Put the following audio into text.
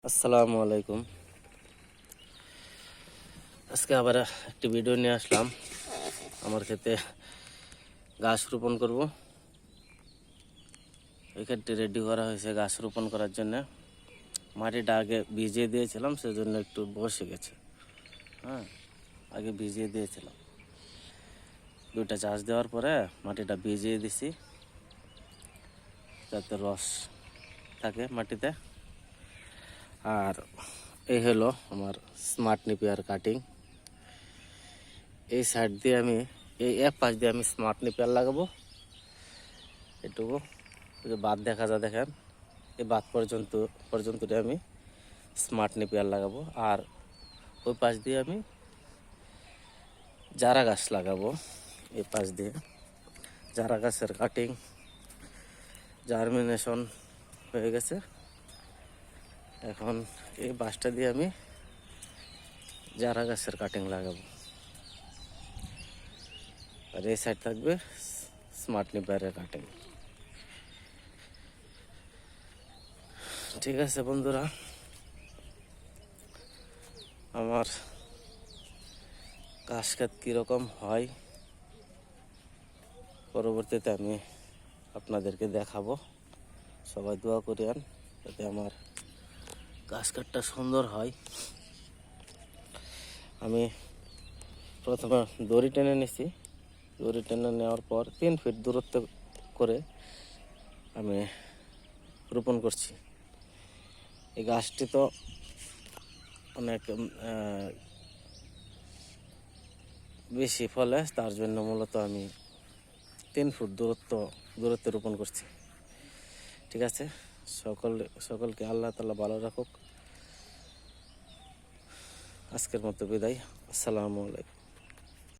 আসসালামু আলাইকুম। আজকে আবার একটি ভিডিও নিয়ে আসলাম। আমার ক্ষেতে গাছ রোপণ করব। এই ক্ষেতটি রেডি করা হয়েছে গাছ রোপণ করার জন্য। মাটিটা আগে ভিজিয়ে দিয়েছিলাম, সেজন্য একটু বসে গেছে। আগে ভিজিয়ে দিয়েছিলাম, দুইটা চাষ দেওয়ার পরে মাটিটা ভিজিয়ে দিছি যাতে রস থাকে মাটিতে। আর এই হলো আমার স্মার্ট নিপিয়ার কাটিং। এই সাইড দিয়ে আমি এক পাশ দিয়ে আমি স্মার্ট নিপিয়ার লাগাবো। এটুকু যে বাদ দেখা যায়, দেখেন এই বাদ পর্যন্তটা আমি স্মার্ট নিপিয়ার লাগাবো। আর ওই পাশ দিয়ে আমি জারা গাছ লাগাবো। এই পাশ দিয়ে জারা গাছের কাটিং জার্মিনেশন হয়ে গেছে। এখন এই বাঁশটা দিয়ে আমি জারা গাছের কাটিং লাগাবো। আর এই সাইড থাকবে স্মার্ট নিপিয়ারের কাটিং। ঠিক আছে বন্ধুরা, আমার ঘাস খেত কীরকম হয় পরবর্তীতে আমি আপনাদেরকে দেখাবো। সবাই দোয়া করিয়েন যাতে আমার ঘাস কাটটা সুন্দর হয়। আমি প্রথমে দড়ি টেনে নিছি। দড়ি টেনে নেওয়ার পর 3 ফিট দূরত্ব করে আমি রোপণ করছি। এই গাছটি তো অনেক বেশি ফলে, তার জন্য মূলত আমি 3 ফুট দূরত্বে রোপণ করছি। ঠিক আছে, সকলকে আল্লাহ তাআলা ভালো রাখুক। আজকের মতো বিদায়। আসসালামু আলাইকুম।